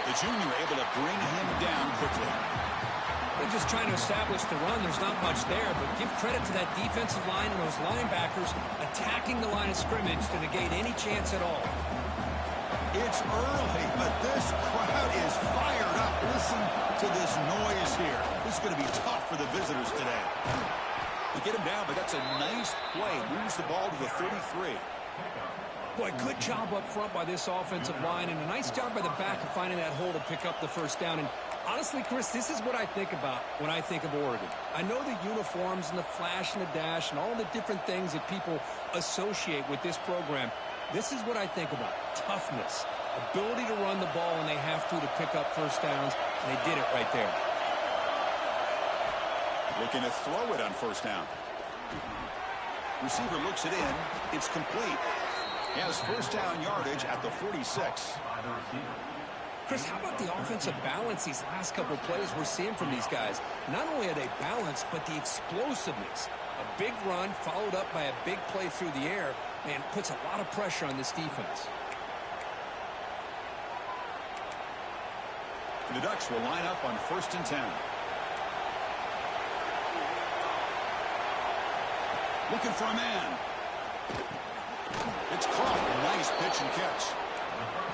The junior able to bring him down quickly. They're just trying to establish the run. There's not much there, but give credit to that defensive line and those linebackers attacking the line of scrimmage to negate any chance at all. It's early, but this crowd is fired up. Listen to this noise here. This is going to be tough for the visitors today. They get him down, but that's a nice play. Moves the ball to the 33. Boy, good job up front by this offensive line, and a nice job by the back of finding that hole to pick up the first down. And honestly, Chris, this is what I think about when I think of Oregon. I know the uniforms and the flash and the dash and all the different things that people associate with this program. This is what I think about. Toughness, ability to run the ball when they have to pick up first downs, and they did it right there. Looking to throw it on first down. Receiver looks it in. It's complete. He has first down yardage at the 46. Chris, how about the offensive balance these last couple of plays we're seeing from these guys? Not only are they balanced, but the explosiveness. A big run followed up by a big play through the air, and puts a lot of pressure on this defense. The Ducks will line up on 1st and 10. Looking for a man. It's caught. Nice pitch and catch.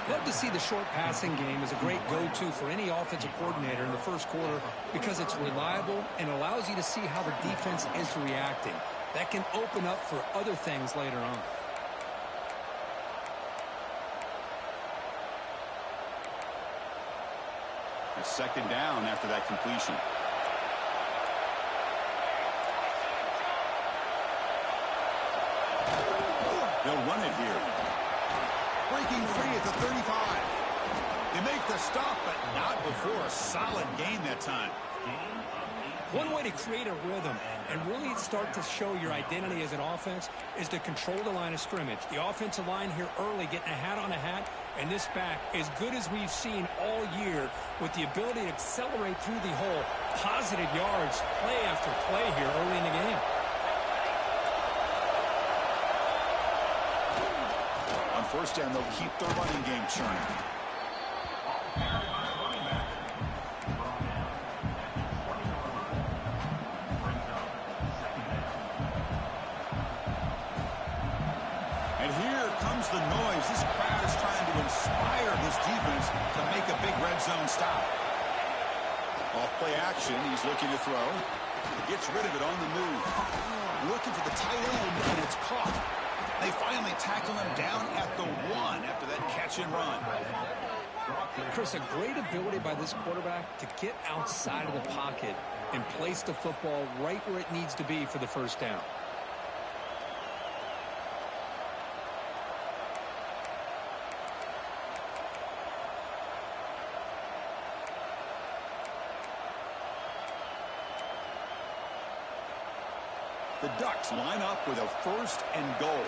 Love to see the short passing game as a great go-to for any offensive coordinator in the first quarter because it's reliable and allows you to see how the defense is reacting. That can open up for other things later on. A second down after that completion. They'll run it here. Breaking free at the 35. They make the stop, but not before a solid gain that time. One way to create a rhythm and really start to show your identity as an offense is to control the line of scrimmage. The offensive line here early getting a hat on a hat, and this back as good as we've seen all year with the ability to accelerate through the hole. Positive yards, play after play here early in the game. On first down, they'll keep their running game churning. And here comes the noise. This crowd is trying to inspire this defense to make a big red zone stop. Off play action, he's looking to throw. Gets rid of it on the move. Looking for the tight end, and it's caught. They finally tackle him down at the 1 after that catch and run. Chris, a great ability by this quarterback to get outside of the pocket and place the football right where it needs to be for the first down. The Ducks line up with a 1st and goal.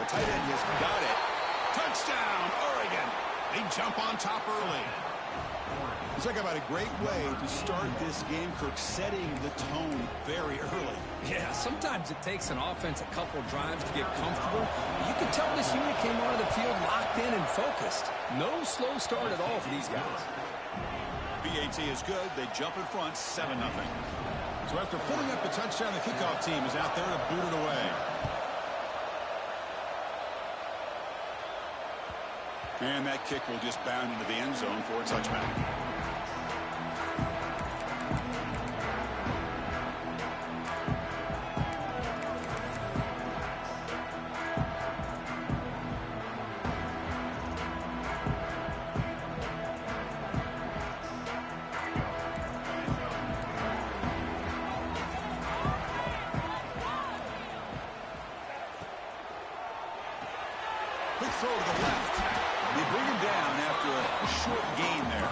The tight end has got it. Touchdown, Oregon. They jump on top early. Let's talk about a great way to start this game, Kirk, setting the tone very early. Yeah, sometimes it takes an offense a couple drives to get comfortable. You can tell this unit came onto the field locked in and focused. No slow start at all for these guys. BAT is good. They jump in front, 7-0. So after putting up the touchdown, the kickoff team is out there to boot it away. And that kick will just bound into the end zone for a touchback. Quick throw to the left. They bring him down after a short gain there.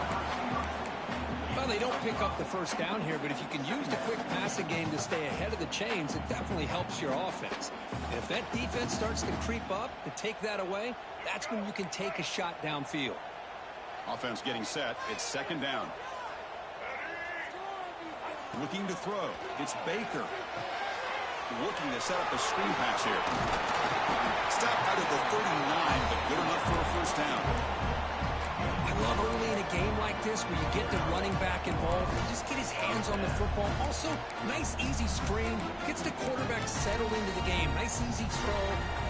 Well, they don't pick up the first down here, but if you can use the quick passing game to stay ahead of the chains, it definitely helps your offense. And if that defense starts to creep up to take that away, that's when you can take a shot downfield. Offense getting set. It's 2nd down. Looking to throw. It's Baker. looking to set up a screen pass here. Stop out of the 39, but good enough for a first down. I love early in a game like this where you get the running back involved and just get his hands on the football. Also, nice, easy screen. Gets the quarterback settled into the game. Nice, easy throw.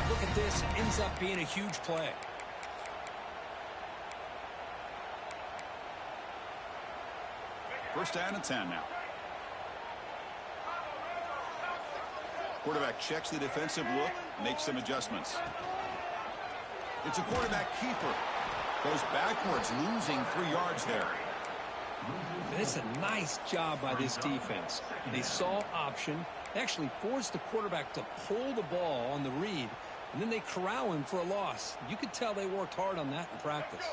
Look at this. Ends up being a huge play. First down and 10 now. Quarterback checks the defensive look, makes some adjustments. It's a quarterback keeper. Goes backwards, losing 3 yards there. It's a nice job by this defense. They saw option. They actually forced the quarterback to pull the ball on the read, and then they corral him for a loss. You could tell they worked hard on that in practice.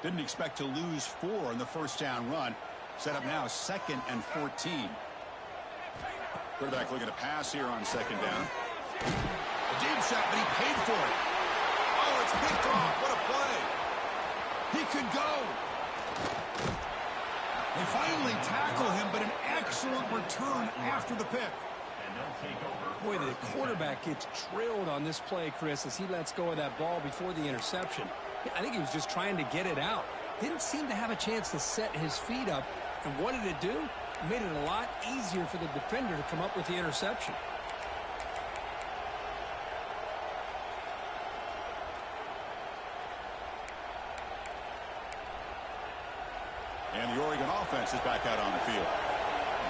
Didn't expect to lose 4 in the first down run. Set up now 2nd and 14. Quarterback looking to pass here on 2nd down. A deep shot, but he paid for it. Oh, it's picked off. What a play. He could go. They finally tackle him, but an excellent return after the pick. Boy, the quarterback gets drilled on this play, Chris, as he lets go of that ball before the interception. I think he was just trying to get it out. Didn't seem to have a chance to set his feet up. And what did it do? It made it a lot easier for the defender to come up with the interception. And the Oregon offense is back out on the field.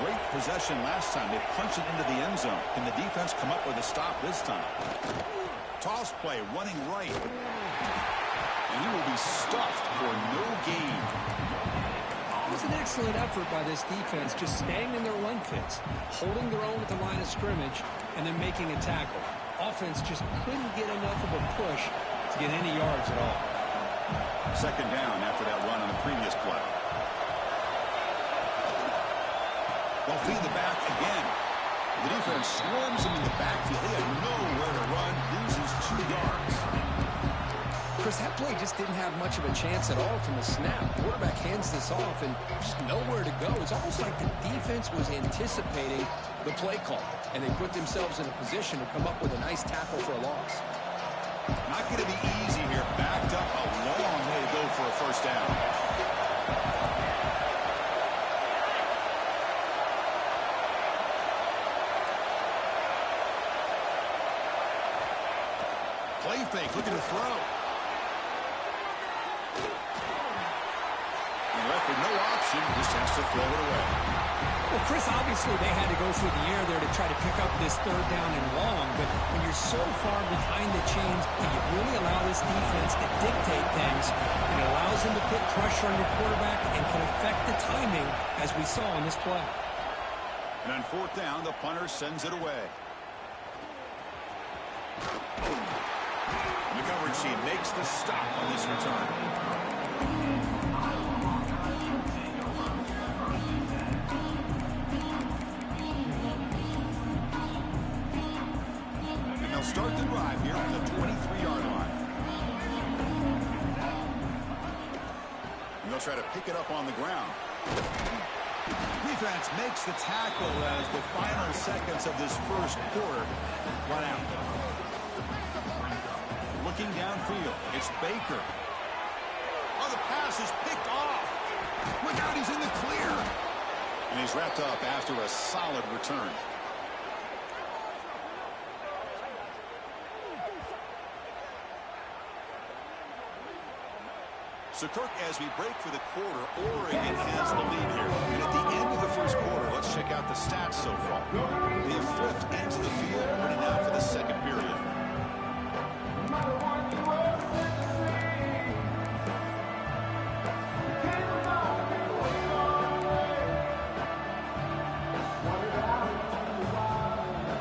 Great possession last time. They punched it into the end zone. Can the defense come up with a stop this time? Toss play, running right. And he will be stuffed for no gain. It was an excellent effort by this defense, just staying in their run fits, holding their own at the line of scrimmage, and then making a tackle. Offense just couldn't get enough of a push to get any yards at all. 2nd down after that run on the previous play. They'll feed the back again. The defense swarms him in the backfield. They have nowhere to run, loses 2 yards. Chris, that play just didn't have much of a chance at all from the snap. Quarterback hands this off and just nowhere to go. It's almost like the defense was anticipating the play call, and they put themselves in a position to come up with a nice tackle for a loss. Not going to be easy here. Backed up a long way to go for a first down. Play fake, looking to throw. With no option, just has to throw it away. Well, Chris, obviously they had to go through the air there to try to pick up this 3rd down and long, but when you're so far behind the chains, you really allow this defense to dictate things, and it allows them to put pressure on your quarterback and can affect the timing, as we saw on this play. And on 4th down, the punter sends it away. And the coverage team makes the stop on this return. Start the drive here on the 23-yard line. And they'll try to pick it up on the ground. Defense makes the tackle as the final seconds of this first quarter run out. Looking downfield, it's Baker. Oh, the pass is picked off. Look out, he's in the clear. And he's wrapped up after a solid return. So, Kirk, as we break for the quarter, Oregon has the lead here. And at the end of the first quarter, let's check out the stats so far. They have flipped into the field, ready now for the 2nd period.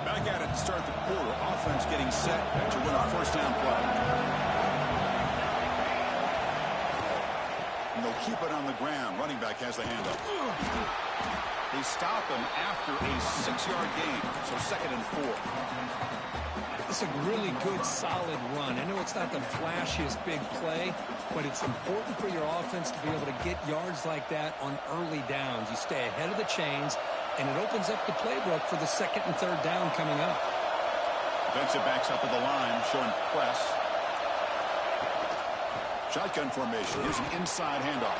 Back at it to start the quarter. Offense getting set to win a first down play. They'll keep it on the ground. Running back has the handoff. They stop him after a 6-yard gain. So 2nd and 4. It's a really good, solid run. I know it's not the flashiest big play, but it's important for your offense to be able to get yards like that on early downs. You stay ahead of the chains, and it opens up the playbook for the second and third down coming up. Defensive backs up at the line, showing press. Shotgun formation. Here's an inside handoff.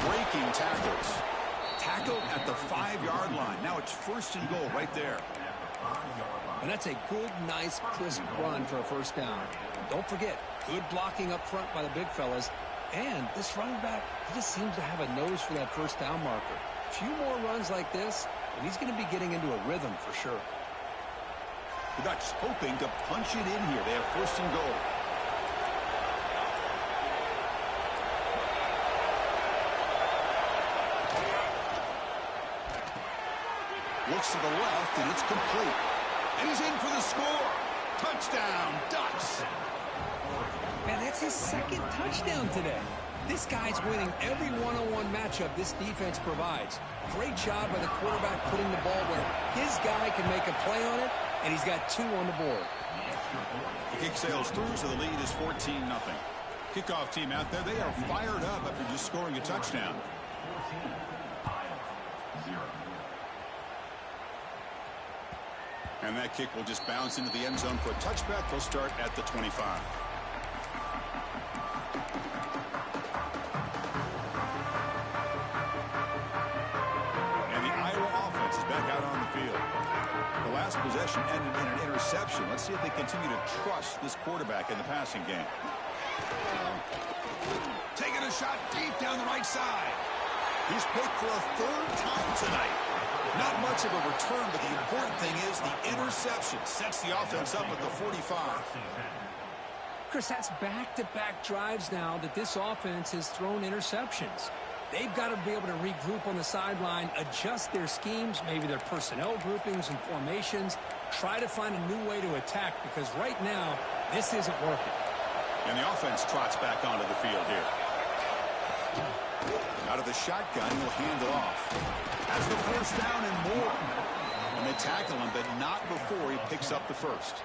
Breaking tackles. Tackled at the 5-yard line. Now it's first and goal right there. And that's a good, nice, crisp run for a first down. Don't forget, good blocking up front by the big fellas. And this running back, he just seems to have a nose for that first down marker. A few more runs like this, and he's going to be getting into a rhythm for sure. The Ducks hoping to punch it in here. They have first and goal. Looks to the left, and it's complete. And he's in for the score. Touchdown, Ducks. Man, that's his second touchdown today. This guy's winning every one-on-one matchup this defense provides. Great job by the quarterback putting the ball where his guy can make a play on it, and he's got 2 on the board. The kick sails through, so the lead is 14-0. Kickoff team out there, they are fired up after just scoring a touchdown. And that kick will just bounce into the end zone for a touchback. They'll start at the 25. And the Iowa offense is back out on the field. The last possession ended in an interception. Let's see if they continue to trust this quarterback in the passing game. Taking a shot deep down the right side. He's picked for a 3rd time tonight. Not much of a return, but the important thing is the interception sets the offense up at the 45. Chris, that's back-to-back drives now that this offense has thrown interceptions. They've got to be able to regroup on the sideline, adjust their schemes, maybe their personnel groupings and formations, try to find a new way to attack, because right now, this isn't working. And the offense trots back onto the field here. Out of the shotgun, he'll hand it off. Has the first down and more. And they tackle him, but not before he picks up the first.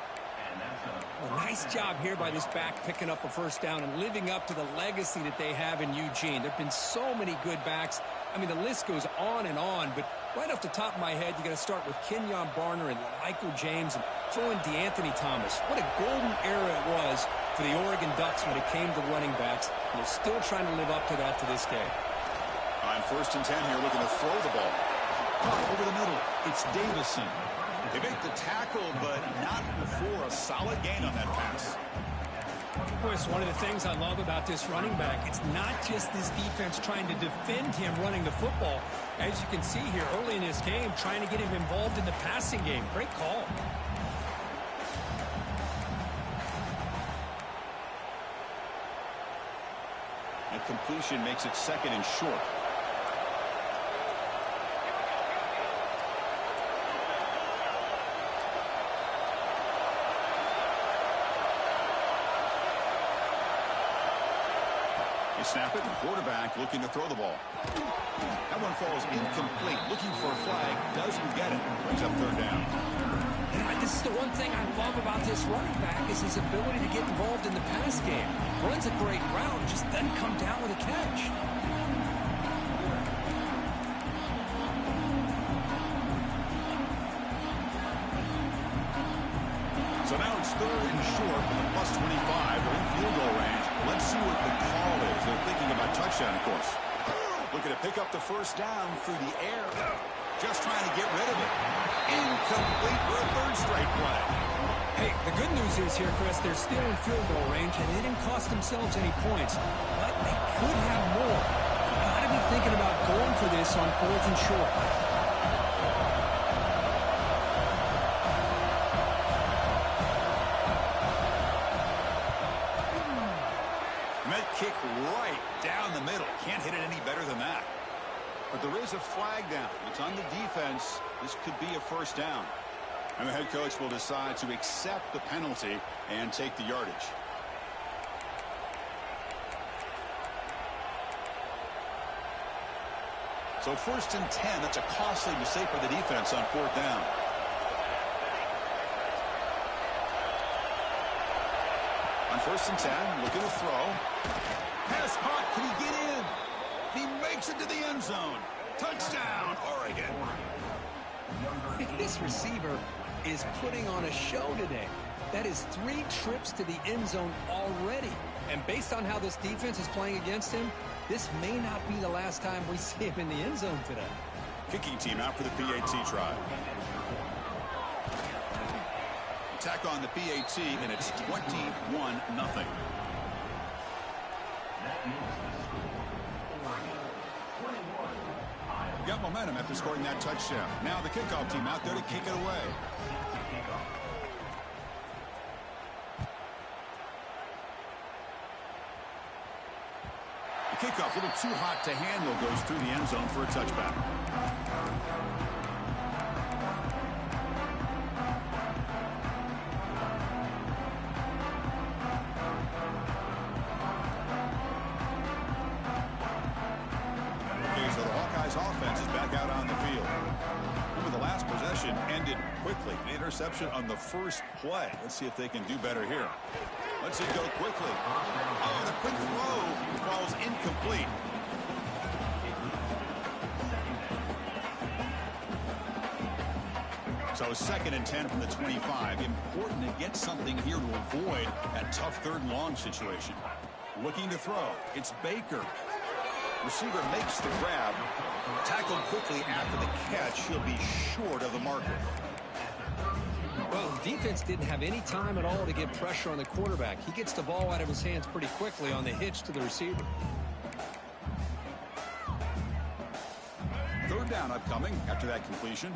Well, nice job here by this back picking up a first down and living up to the legacy that they have in Eugene. There have been so many good backs. I mean, the list goes on and on, but right off the top of my head, you got to start with Kenyon Barner and Michael James and throw in DeAnthony Thomas. What a golden era it was for the Oregon Ducks when it came to running backs. And they're still trying to live up to that to this day. On first and 10 here, looking to throw the ball. Caught over the middle. It's Davison. They make the tackle, but not before a solid gain on that pass. Chris, one of the things I love about this running back, it's not just this defense trying to defend him running the football. As you can see here early in this game, trying to get him involved in the passing game. Great call. And completion makes it second and short. They snap it, and quarterback looking to throw the ball. That one falls incomplete. Looking for a flag. Doesn't get it. Brings up third down. This is the one thing I love about this running back is his ability to get involved in the pass game. Runs a great route, just doesn't come down with a catch. So now it's third and short from the +25. They're in field goal range. Let's see what the call is. They're thinking about touchdown, of course. Looking to pick up the first down through the air. Just trying to get rid of it. Incomplete for a 3rd straight play. Hey, the good news is here, Chris, they're still in field goal range, and they didn't cost themselves any points. But they could have more. You've got to be thinking about going for this on 4th and short. Met kick right down the middle. Can't hit it any better than that. But there is a flag down. It's on the defense. This could be a first down. And the head coach will decide to accept the penalty and take the yardage. So first and 10, that's a costly mistake for the defense on 4th down. On first and 10, looking to throw. Pass caught. Can he get in? He makes it to the end zone. Touchdown, Oregon. This receiver is putting on a show today. That is 3 trips to the end zone already. And based on how this defense is playing against him, this may not be the last time we see him in the end zone today. Kicking team out for the PAT try. Attack on the PAT, and it's 21-0. Got momentum after scoring that touchdown. Now the kickoff team out there to kick it away. The kickoff, a little too hot to handle, goes through the end zone for a touchback. Offense is back out on the field. Remember, the last possession ended quickly. An interception on the first play. Let's see if they can do better here. Let's it go quickly. Oh, the quick throw falls incomplete. So 2nd and 10 from the 25. Important to get something here to avoid that tough 3rd and long situation. Looking to throw. It's Baker. Receiver makes the grab. Tackled quickly after the catch. He'll be short of the marker. Well, the defense didn't have any time at all to get pressure on the quarterback. He gets the ball out of his hands pretty quickly on the hitch to the receiver. 3rd down upcoming after that completion.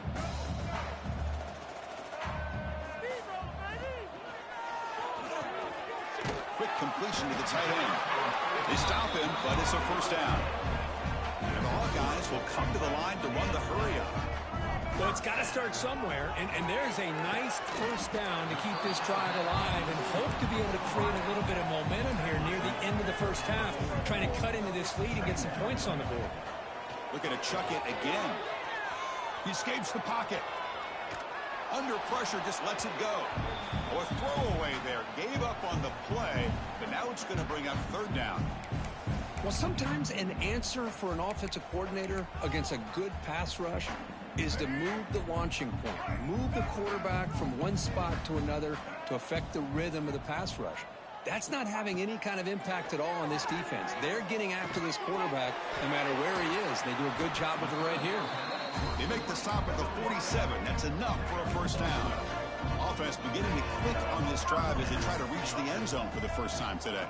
Quick completion to the tight end. They stop him, but it's a 1st down. And the Hawkeyes will come to the line to run the hurry up. Well, it's got to start somewhere, and there's a nice 1st down to keep this drive alive and hope to be able to create a little bit of momentum here near the end of the 1st half, trying to cut into this lead and get some points on the board. Looking to chuck it again. He escapes the pocket. Under pressure, just lets it go. Oh, a throwaway there. Gave up on the play, but now it's going to bring up 3rd down. Well, sometimes an answer for an offensive coordinator against a good pass rush is to move the launching point, move the quarterback from one spot to another to affect the rhythm of the pass rush. That's not having any kind of impact at all on this defense. They're getting after this quarterback no matter where he is. They do a good job of it right here. They make the stop at the 47. That's enough for a 1st down. Offense beginning to click on this drive as they try to reach the end zone for the first time today.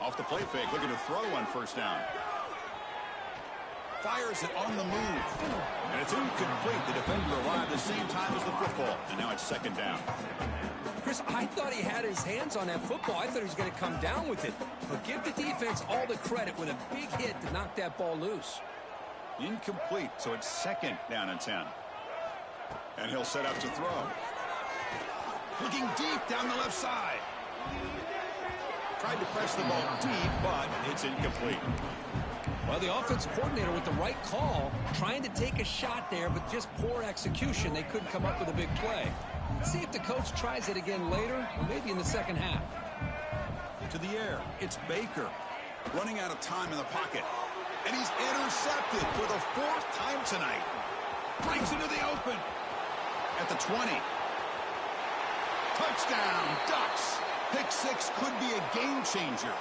Off the play fake, looking to throw on 1st down. Fires it on the move. And it's incomplete. The defender arrived at the same time as the football. And now it's 2nd down. Chris, I thought he had his hands on that football. I thought he was going to come down with it. But give the defense all the credit with a big hit to knock that ball loose. Incomplete, so it's 2nd down and 10. And he'll set up to throw. Looking deep down the left side. Tried to press the ball deep, but it's incomplete. Well, the offensive coordinator with the right call, trying to take a shot there, but just poor execution. They couldn't come up with a big play. Let's see if the coach tries it again later, or maybe in the 2nd half. To the air, it's Baker. Running out of time in the pocket. And he's intercepted for the 4th time tonight. Breaks into the open. At the 20. Touchdown, Ducks. Pick 6 could be a game changer.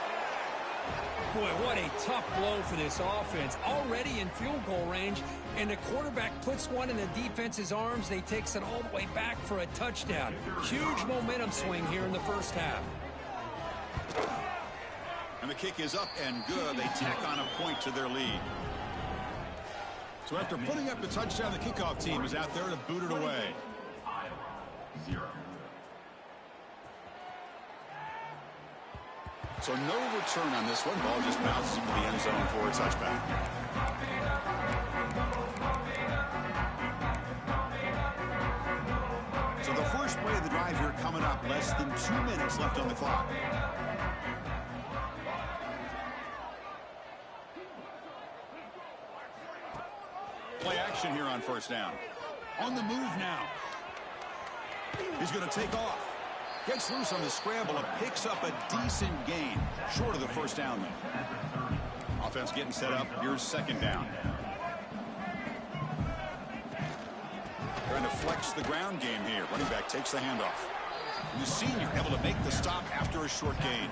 Boy, what a tough blow for this offense. Already in field goal range, and the quarterback puts one in the defense's arms. They takes it all the way back for a touchdown. Huge momentum swing here in the 1st half. And the kick is up and good. They tack on a point to their lead. So after putting up the touchdown, the kickoff team is out there to boot it away. So no return on this one. Ball just bounces into the end zone for a touchback. So the first play of the drive here coming up. Less than 2 minutes left on the clock. Play action here on 1st down. On the move now. He's going to take off. Gets loose on the scramble and picks up a decent gain. Short of the 1st down, though. Offense getting set up. Here's 2nd down. Trying to flex the ground game here. Running back takes the handoff. And the senior able to make the stop after a short gain.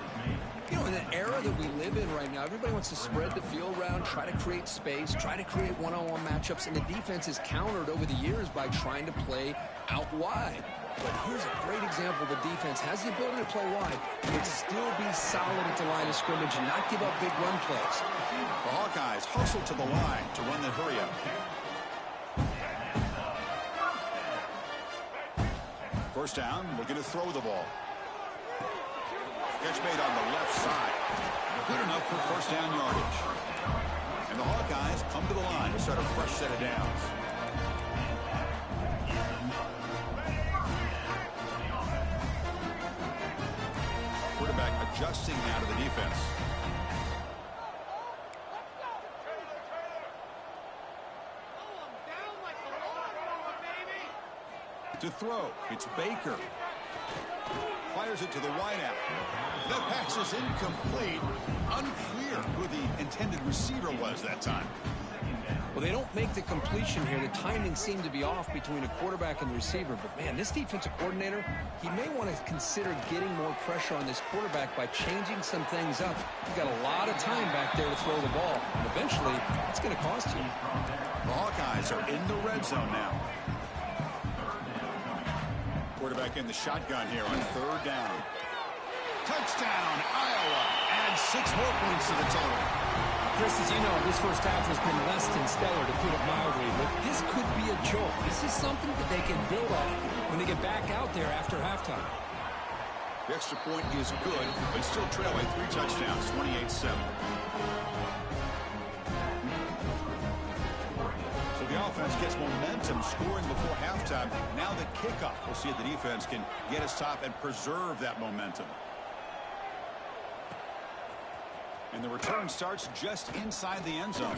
You know, in the era that we live in right now, everybody wants to spread the field around, try to create space, try to create one-on-one matchups, and the defense is countered over the years by trying to play out wide. But here's a great example. The defense has the ability to play wide, but still be solid at the line of scrimmage and not give up big run plays. The Hawkeyes hustle to the line to run the hurry-up. First down, looking to throw the ball. Catch made on the left side. Good enough for first down yardage. And the Hawkeyes come to the line to start a fresh set of downs. Quarterback adjusting now to the defense. To throw, it's Baker. Fires it to the wideout. That pass is incomplete. Unclear who the intended receiver was that time. Well, they don't make the completion here. The timing seemed to be off between a quarterback and the receiver. But, man, this defensive coordinator, he may want to consider getting more pressure on this quarterback by changing some things up. You've got a lot of time back there to throw the ball. And eventually, it's going to cost you. The Hawkeyes are in the red zone now. Quarterback in the shotgun here on third down. Touchdown, Iowa. Add 6 more points to the total. Chris, as you know, this first half has been less than stellar, to put it mildly, but this could be a jolt. This is something that they can build on when they get back out there after halftime. The extra point is good, but still trail by 3 touchdowns, 28-7. So the offense gets momentum scoring before halftime. Now the kickoff. We'll see if the defense can get a stop and preserve that momentum. And the return starts just inside the end zone.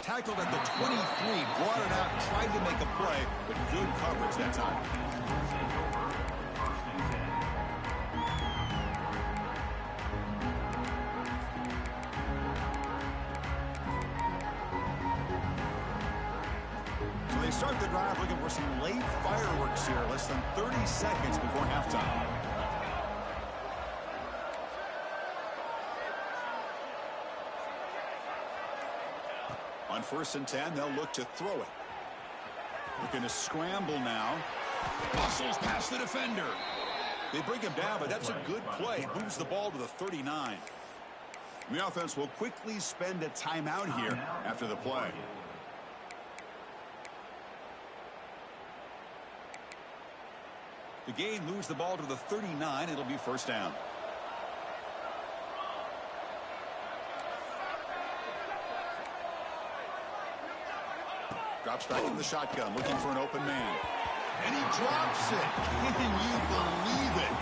Tackled at the 23, brought it out, tried to make a play, but good coverage that time. So they start the drive looking for some late fireworks here, less than 30 seconds before halftime. On 1st and 10, they'll look to throw it. Looking to scramble now. Muscles past the defender. They bring him down, but that's a good play. Moves the ball to the 39. The offense will quickly spend a timeout here after the play. The gain moves the ball to the 39. It'll be first down. Drops back in the shotgun, looking for an open man. And he drops it. Can you believe it?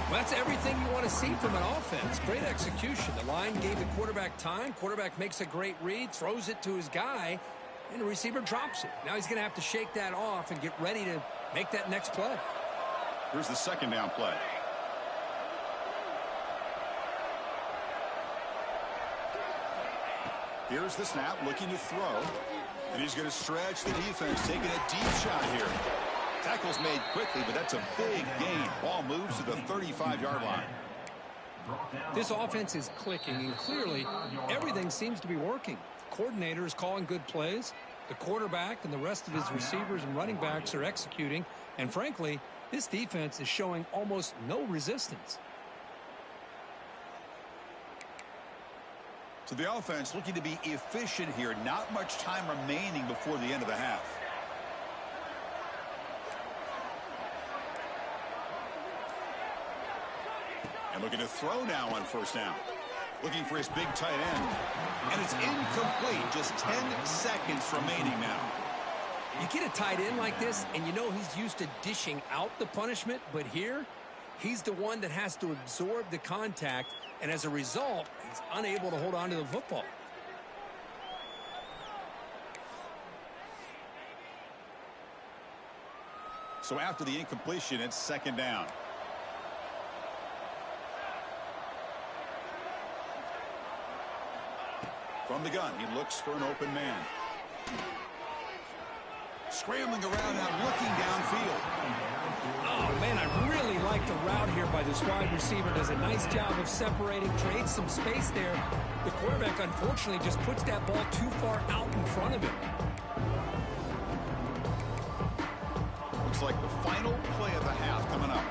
Well, that's everything you want to see from an offense. Great execution. The line gave the quarterback time. Quarterback makes a great read, throws it to his guy, and the receiver drops it. Now he's going to have to shake that off and get ready to make that next play. Here's the second down play. Here's the snap, looking to throw. And he's going to stretch the defense, taking a deep shot here. Tackle's made quickly, but that's a big gain. Ball moves to the 35-yard line. This offense is clicking, and clearly everything seems to be working. The coordinator is calling good plays. The quarterback and the rest of his receivers and running backs are executing. And frankly, this defense is showing almost no resistance. So the offense looking to be efficient here. Not much time remaining before the end of the half. And looking to throw now on first down. Looking for his big tight end. And it's incomplete. Just 10 seconds remaining now. You get a tight end like this, and you know he's used to dishing out the punishment, but here, he's the one that has to absorb the contact, and as a result, he's unable to hold on to the football. So after the incompletion, it's second down. From the gun, he looks for an open man. Scrambling around now, looking downfield. Oh, man, I really like the route here by this wide receiver. Does a nice job of separating, creates some space there. The quarterback, unfortunately, just puts that ball too far out in front of him. Looks like the final play of the half coming up.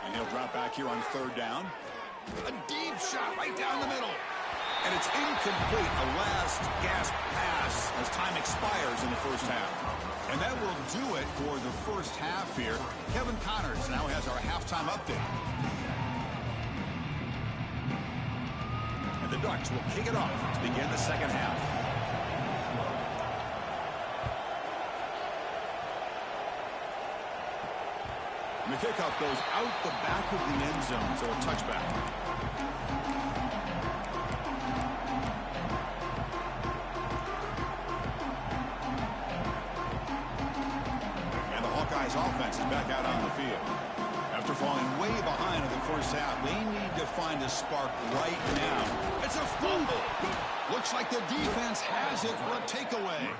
And he'll drop back here on 3rd down. A deep shot right down the middle. And it's incomplete. A last gasp pass as time expires in the first half. And that will do it for the first half here. Kevin Connors now has our halftime update. And the Ducks will kick it off to begin the second half. And the kickoff goes out the back of the end zone, so a touchback. Offense is back out on the field. After falling way behind in the first half, they need to find a spark right now. It's a fumble. Looks like the defense has it for a takeaway.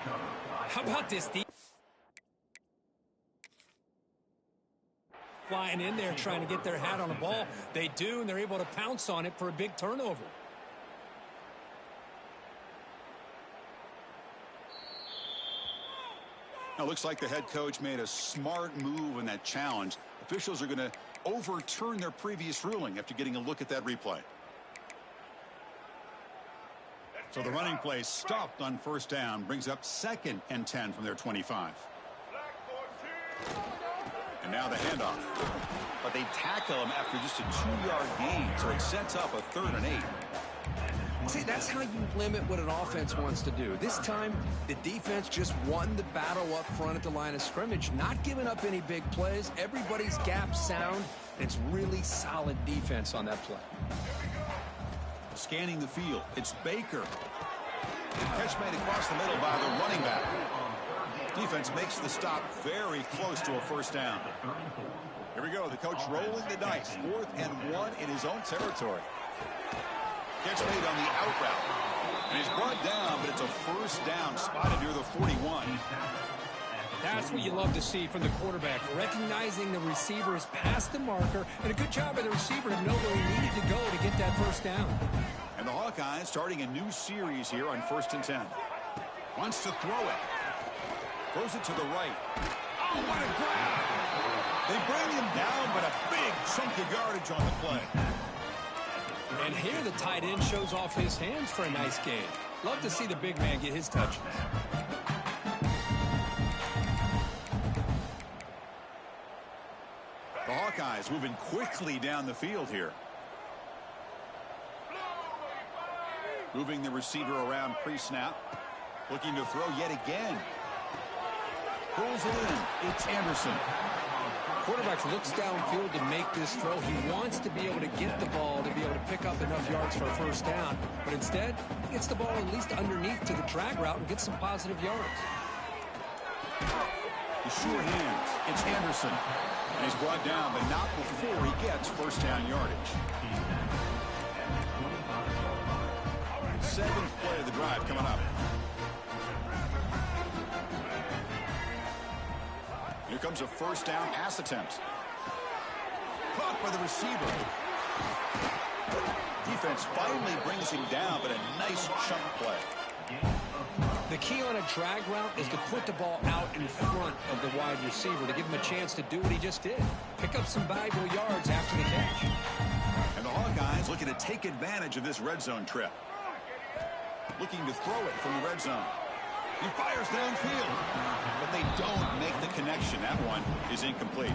How about this defense? Flying in there trying to get their hat on the ball. They do, and they're able to pounce on it for a big turnover. Now, looks like the head coach made a smart move in that challenge. Officials are going to overturn their previous ruling after getting a look at that replay. So the running play stopped on 1st down, brings up 2nd and 10 from their 25. And now the handoff. But they tackle him after just a 2-yard gain, so it sets up a 3rd and 8. See, that's how you limit what an offense wants to do. This time, the defense just won the battle up front at the line of scrimmage, not giving up any big plays. Everybody's gap sound. It's really solid defense on that play. Scanning the field, it's Baker. Catch made across the middle by the running back. Defense makes the stop very close to a 1st down. Here we go, the coach rolling the dice. 4th and 1 in his own territory. Catch made on the out route. And he's brought down, but it's a 1st down spotted near the 41. That's what you love to see from the quarterback, recognizing the receiver is past the marker, and a good job by the receiver to know where he needed to go to get that 1st down. And the Hawkeyes starting a new series here on 1st and 10. Wants to throw it. Throws it to the right. Oh, what a grab! They bring him down, but a big chunk of yardage on the play. And here the tight end shows off his hands for a nice gain. Love to see the big man get his touches. The Hawkeyes moving quickly down the field here. Moving the receiver around pre-snap. Looking to throw yet again. Pulls it in. It's Anderson. Quarterback looks downfield to make this throw. He wants to be able to get the ball to be able to pick up enough yards for a 1st down. But instead, he gets the ball at least underneath to the drag route and gets some positive yards. The sure hands. It's Anderson. And he's brought down, but not before he gets 1st down yardage. 7th play of the drive coming up. Here comes a 1st down pass attempt. Caught by the receiver. Defense finally brings him down, but a nice chunk play. The key on a drag route is to put the ball out in front of the wide receiver to give him a chance to do what he just did. Pick up some valuable yards after the catch. And the Hawkeyes looking to take advantage of this red zone trip. Looking to throw it from the red zone. He fires downfield, but they don't make the connection. That one is incomplete.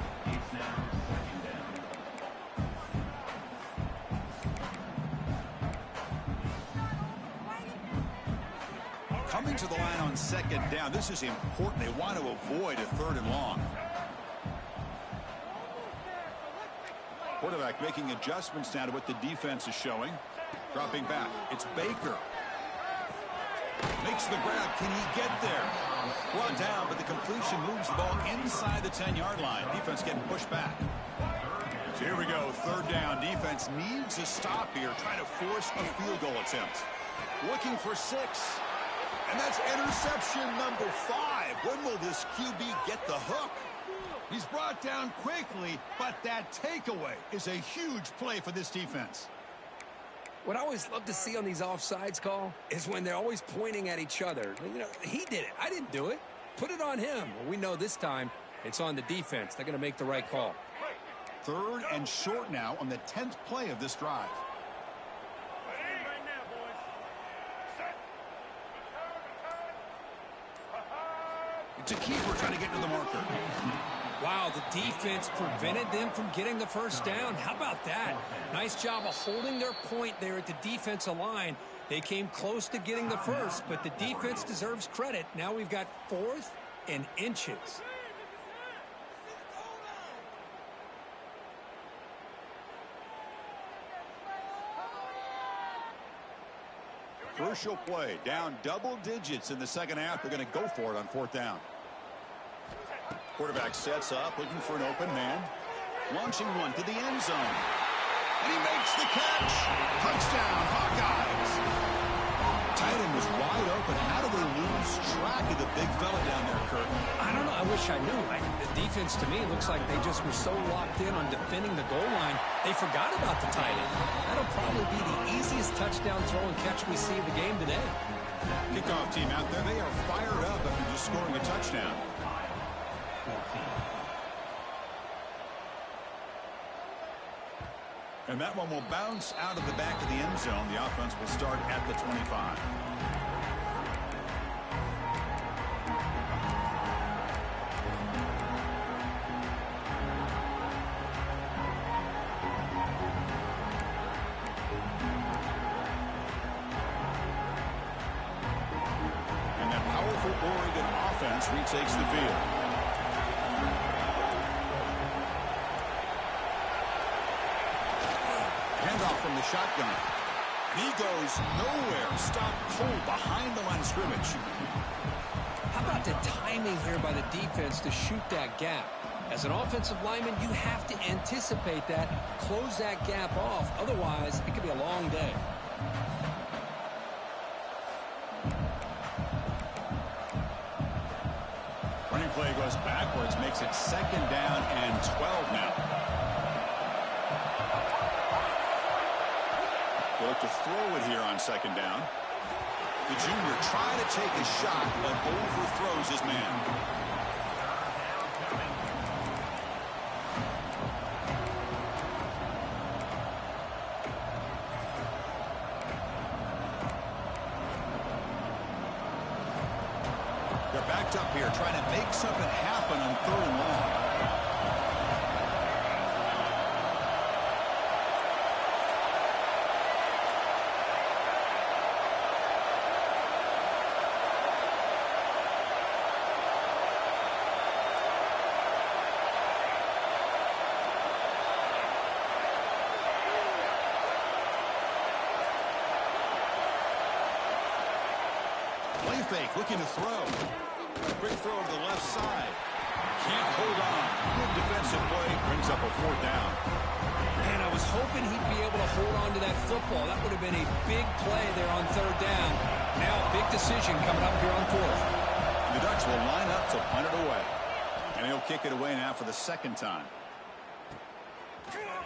Coming to the line on 2nd down. This is important. They want to avoid a 3rd and long. Quarterback making adjustments now to what the defense is showing. Dropping back. It's Baker. Makes the grab. Can he get there? Brought down, but the completion moves the ball inside the 10-yard line. Defense getting pushed back. So here we go, third down. Defense needs a stop here, trying to force a field goal attempt. Looking for 6. And that's interception number 5. When will this QB get the hook? He's brought down quickly, but that takeaway is a huge play for this defense. What I always love to see on these offsides call is when they're always pointing at each other. You know, he did it. I didn't do it. Put it on him. Well, we know this time it's on the defense. They're going to make the right call. Third and short now on the 10th play of this drive. It's a keeper trying to get to the marker. Wow, the defense prevented them from getting the first down. How about that? Nice job of holding their point there at the defensive line. They came close to getting the first, but the defense deserves credit. Now we've got 4th and inches. Crucial play. Down double digits in the second half. They're going to go for it on 4th down. Quarterback sets up, looking for an open man. Launching one to the end zone. And he makes the catch. Touchdown, Hawkeyes. Tight end was wide open. How do they lose track of the big fella down there, Kurt? I don't know. I wish I knew. The defense, to me, looks like they just were so locked in on defending the goal line, they forgot about the tight end. That'll probably be the easiest touchdown throw and catch we see of the game today. Kickoff team out there. They are fired up after just scoring a touchdown. And that one will bounce out of the back of the end zone. The offense will start at the 25. And that powerful Oregon offense retakes the field. Handoff from the shotgun. And he goes nowhere. Stop cold behind the line of scrimmage. How about the timing here by the defense to shoot that gap? As an offensive lineman, you have to anticipate that, close that gap off. Otherwise, it could be a long day. Running play goes backwards, makes it 2nd down and 12 now. They look to throw it here on 2nd down. The junior trying to take a shot, but overthrows his man. They're backed up here, trying to make something happen on 3rd and long. Play fake, looking to throw. A quick throw to the left side. Can't hold on. Good defensive play. Brings up a 4th down. Man, I was hoping he'd be able to hold on to that football. That would have been a big play there on 3rd down. Now a big decision coming up here on 4th. The Ducks will line up to punt it away. And he'll kick it away now for the 2nd time.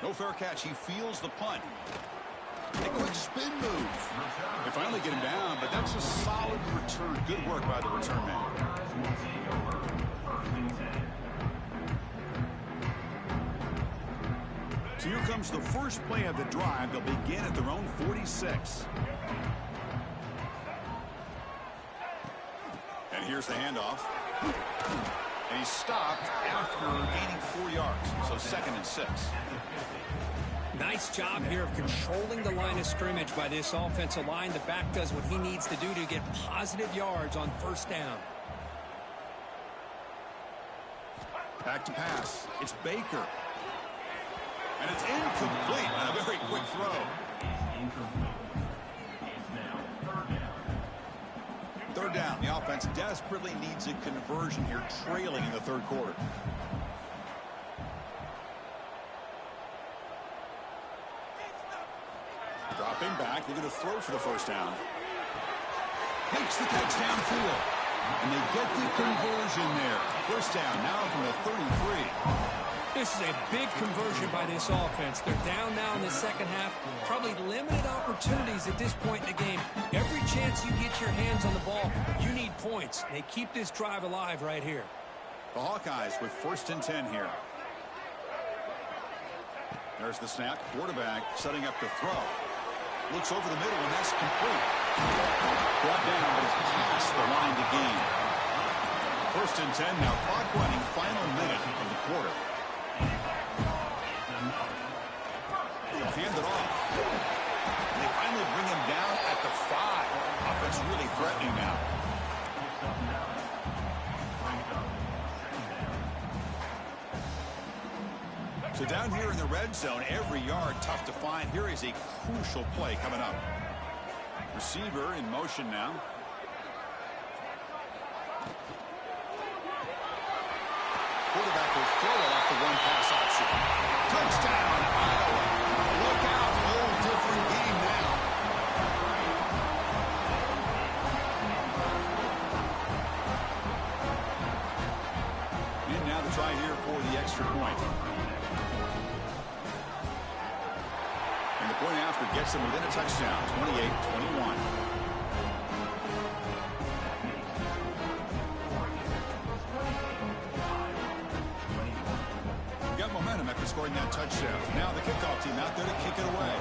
No fair catch. He feels the punt. A quick spin move. They finally get him down, but that's a solid return. Good work by the return man. So here comes the first play of the drive. They'll begin at their own 46. And here's the handoff. And he's stopped after gaining 4 yards. So 2nd and 6. Nice job here of controlling the line of scrimmage by this offensive line. The back does what he needs to do to get positive yards on 1st down. Back to pass. It's Baker. And it's incomplete on a very quick throw. Third down. The offense desperately needs a conversion here, trailing in the third quarter. Dropping back, looking to throw for the first down. Makes the catch downfield. And they get the conversion there. First down now from the 33. This is a big conversion by this offense. They're down now in the second half. Probably limited opportunities at this point in the game. Every chance you get your hands on the ball, you need points. They keep this drive alive right here. The Hawkeyes with 1st and 10 here. There's the snap. Quarterback setting up to throw. Looks over the middle, and that's complete. Brought down, but it's past the line to gain. 1st and 10 now. Clock running. Final minute of the quarter. They'll hand it off. And they finally bring him down at the 5. Offense really threatening now. So down here in the red zone, every yard tough to find. Here is a crucial play coming up. Receiver in motion now. Quarterback will throw it off the one-pass option. Touchdown, Iowa. Look out, whole different game now. And now the try here for the extra point. And the point after gets them within a touchdown, 28-21. Got momentum after scoring that touchdown. Now the kickoff team out there to kick it away.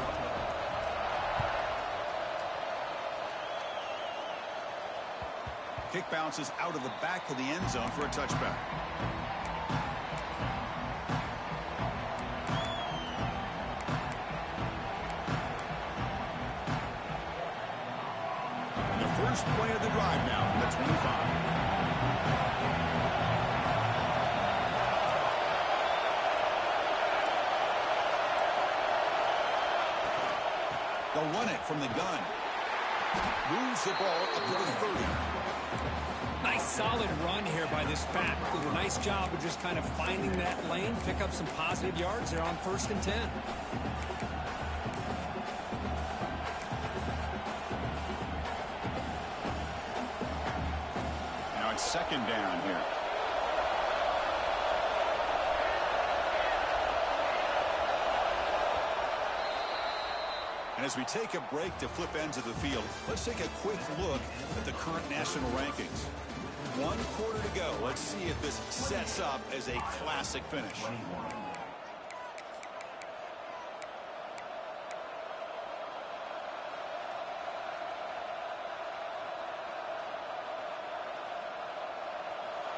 Kick bounces out of the back of the end zone for a touchback. First play of the drive now from the 25. They'll run it from the gun. Moves the ball up to the 30. Nice solid run here by this back. Did a nice job of just kind of finding that lane, pick up some positive yards there on 1st and 10. Second down here. And as we take a break to flip ends of the field, let's take a quick look at the current national rankings. 1 quarter to go. Let's see if this sets up as a classic finish.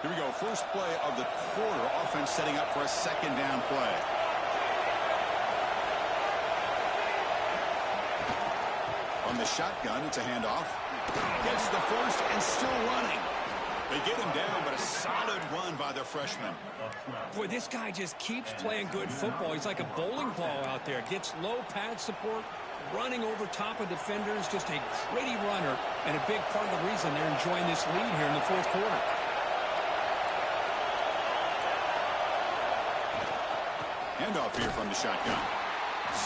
Here we go. First play of the quarter. Offense setting up for a second down play. On the shotgun, it's a handoff. Gets the first and still running. They get him down, but a solid run by the freshman. Boy, this guy just keeps playing good football. He's like a bowling ball out there. Gets low pad support, running over top of defenders. Just a gritty runner, and a big part of the reason they're enjoying this lead here in the fourth quarter. Handoff here from the shotgun.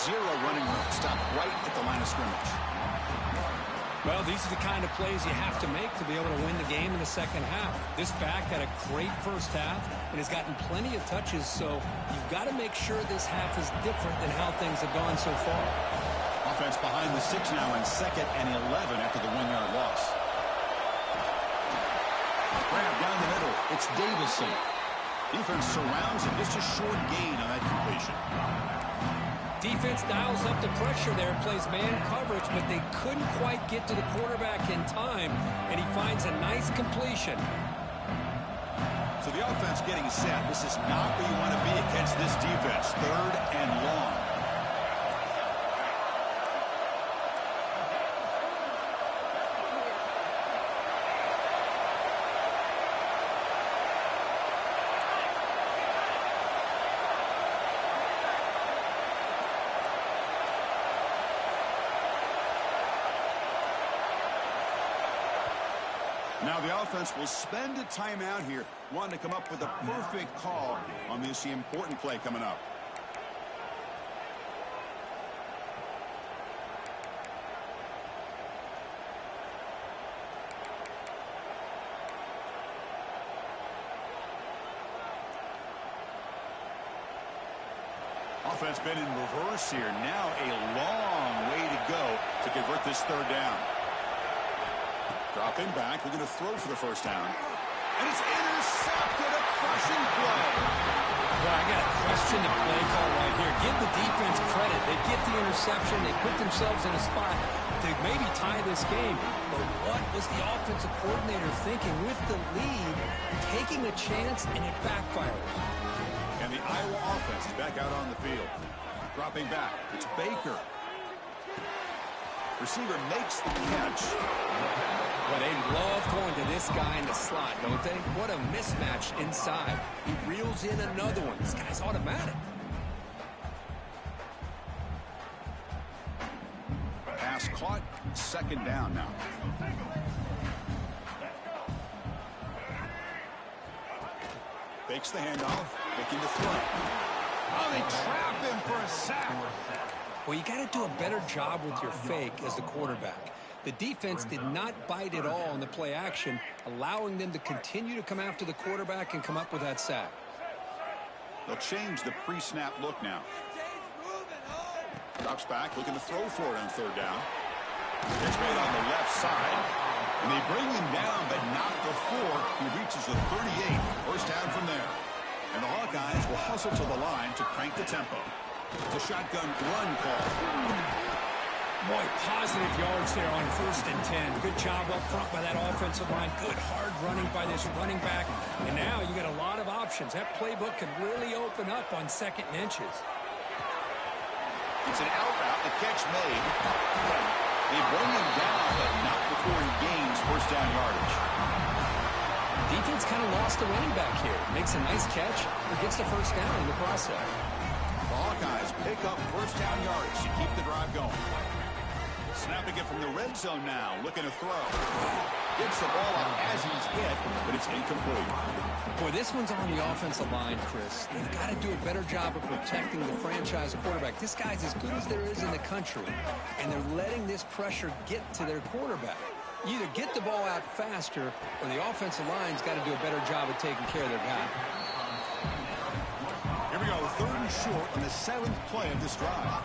Zero running room. Stop right at the line of scrimmage. Well, these are the kind of plays you have to make to be able to win the game in the second half. This back had a great first half and has gotten plenty of touches, so you've got to make sure this half is different than how things have gone so far. Offense behind the 6 now in 2nd and 11 after the 1-yard loss. Grab down the middle. It's Davison. Defense surrounds him. Just a short gain on that completion. Defense dials up the pressure there, plays man coverage, but they couldn't quite get to the quarterback in time, and he finds a nice completion. So the offense getting set. This is not where you want to be against this defense. 3rd and long. Now the offense will spend a timeout here, wanting to come up with a perfect call on this important play coming up. Offense been in reverse here. Now a long way to go to convert this third down. Dropping back, we're going to throw for the first down. And it's intercepted, a crushing play. Well, I got to question the play call right here. Give the defense credit. They get the interception. They put themselves in a spot to maybe tie this game. But what was the offensive coordinator thinking with the lead, taking a chance, and it backfires? And the Iowa offense is back out on the field. Dropping back, it's Baker. Receiver makes the catch. Well, they love going to this guy in the slot, don't they? What a mismatch inside. He reels in another one. This guy's automatic. Pass caught, second down now. Fakes the handoff, looking to throw. Oh, they trap him for a sack. Well, you got to do a better job with your fake as the quarterback. The defense did not bite at all on the play action, allowing them to continue to come after the quarterback and come up with that sack. They'll change the pre-snap look now. Drops back, looking to throw for it on third down. It's made on the left side. And they bring him down, but not before he reaches the 38. First down from there. And the Hawkeyes will hustle to the line to crank the tempo. It's a shotgun run call. Boy, positive yards there on 1st and 10. Good job up front by that offensive line. Good hard running by this running back. And now you got a lot of options. That playbook can really open up on 2nd and inches. It's an out route. The catch made. They bring him down, but not before he gains first down yardage. Defense kind of lost the running back here. Makes a nice catch, but gets the first down in the process. The Hawkeyes pick up first down yardage to keep the drive going. Snapping it from the red zone now, looking to throw. Gets the ball up as he's hit, but it's incomplete. Boy, this one's on the offensive line, Chris. They've got to do a better job of protecting the franchise quarterback. This guy's as good as there is in the country, and they're letting this pressure get to their quarterback. You either get the ball out faster, or the offensive line's got to do a better job of taking care of their guy. Here we go, 3rd and short on the 7th play of this drive.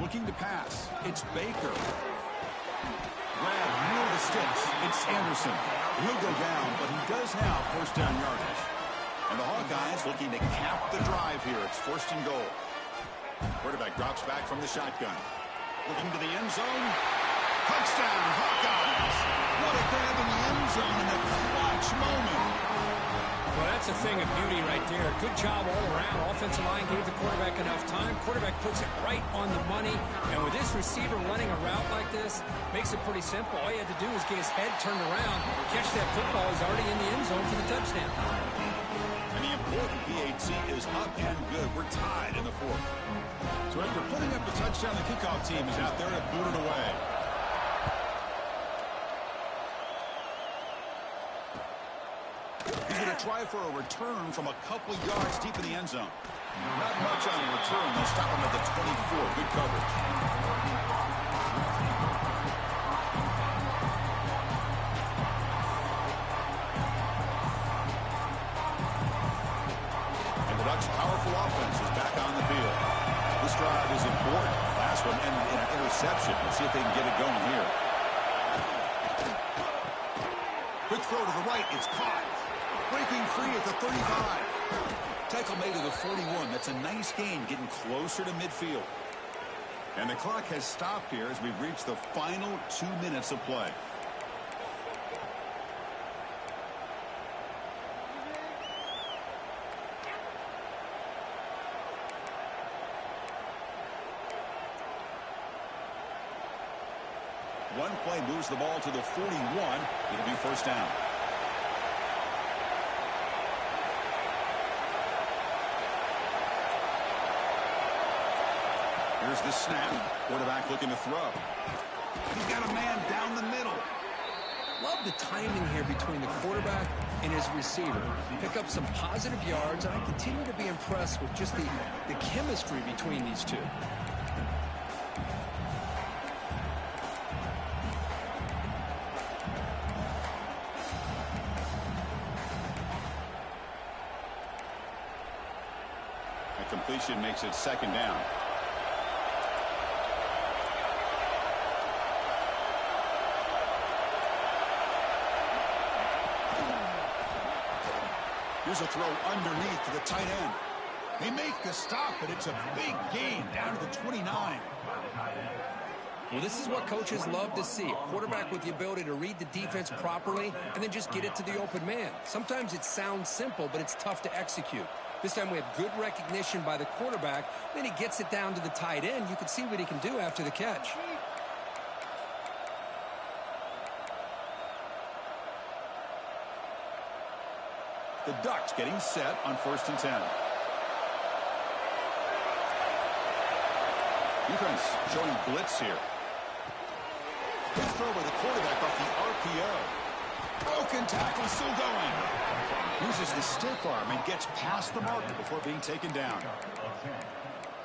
Looking to pass. It's Baker. Grab near the sticks. It's Anderson. He'll go down, but he does have first down yardage. And the Hawkeyes looking to cap the drive here. It's 1st and goal. Quarterback drops back from the shotgun. Looking to the end zone. Touchdown, Hawkeyes. What a grab in the end zone in a clutch moment. Well, that's a thing of beauty right there. Good job all around. Offensive line gave the quarterback enough time. Quarterback puts it right on the money. And with this receiver running a route like this, makes it pretty simple. All you had to do was get his head turned around, catch that football. He's already in the end zone for the touchdown. And the important PAT is up and good. We're tied in the 4th. So after putting up the touchdown, the kickoff team is out there to boot it away. He's going to try for a return from a couple yards deep in the end zone. Not much on the return. They'll stop him at the 24. Good coverage. And the Ducks' powerful offense is back on the field. This drive is important. Last one ended in an interception. Let's see if they can get it going here. Quick throw to the right. It's caught. Breaking free at the 35. Tackle made to the 41. That's a nice gain, getting closer to midfield. And the clock has stopped here as we've reached the final 2 minutes of play. One play moves the ball to the 41. It'll be first down. Here's the snap. Quarterback looking to throw. He's got a man down the middle. Love the timing here between the quarterback and his receiver. Pick up some positive yards, and I continue to be impressed with just the chemistry between these two. A completion makes it second down. Here's a throw underneath to the tight end. They make the stop, but it's a big gain down to the 29. Well, this is what coaches love to see. A quarterback with the ability to read the defense properly and then just get it to the open man. Sometimes it sounds simple, but it's tough to execute. This time we have good recognition by the quarterback. Then he gets it down to the tight end. You can see what he can do after the catch. The Ducks getting set on 1st and 10. Defense showing blitz here. Good throw by the quarterback off the RPO. Broken tackle, still going. Uses the stiff arm and gets past the marker before being taken down.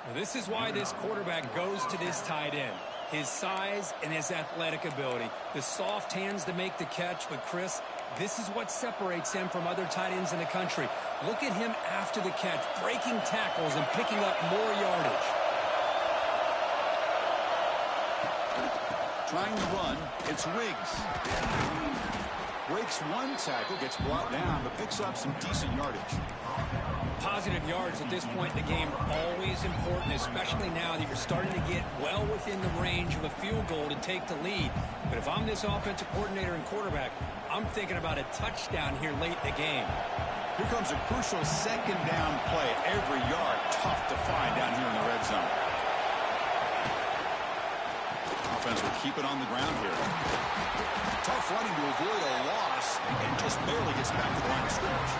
Now, this is why this quarterback goes to this tight end. His size and his athletic ability. The soft hands to make the catch, but Chris, this is what separates him from other tight ends in the country. Look at him after the catch, breaking tackles and picking up more yardage. Trying to run, it's Riggs. Breaks one tackle, gets brought down, but picks up some decent yardage. Positive yards at this point in the game are always important, especially now that you're starting to get well within the range of a field goal to take the lead. But if I'm this offensive coordinator and quarterback, I'm thinking about a touchdown here late in the game. Here comes a crucial second down play. Every yard tough to find down here in the red zone. Offense will keep it on the ground here. Tough running to avoid a loss and just barely gets back to the line of scrimmage.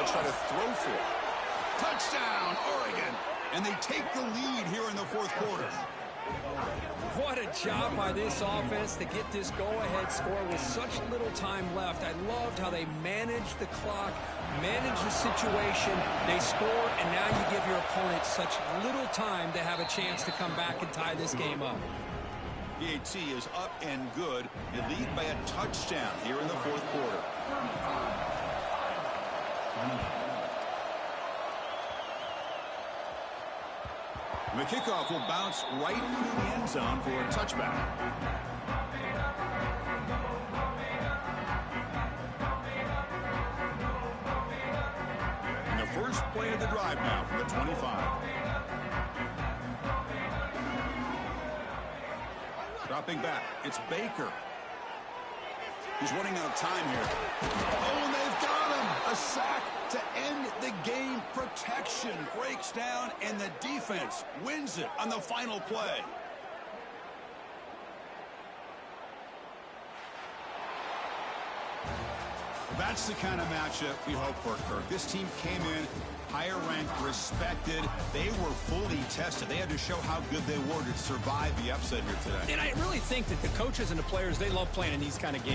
Try to throw for it. Touchdown, Oregon. And they take the lead here in the 4th quarter. What a job by this offense to get this go-ahead score with such little time left. I loved how they managed the clock, managed the situation. They scored, and now you give your opponent such little time to have a chance to come back and tie this game up. PAT is up and good. They lead by a touchdown here in the 4th quarter. The kickoff will bounce right through the end zone for a touchback. And the first play of the drive now from the 25. Dropping back, it's Baker. He's running out of time here. Oh, and they've got him! A sack to end the game. Protection breaks down, and the defense wins it on the final play. That's the kind of matchup we hope for, Kirk. This team came in higher ranked, respected. They were fully tested. They had to show how good they were to survive the upset here today. And I really think that the coaches and the players, they love playing in these kind of games.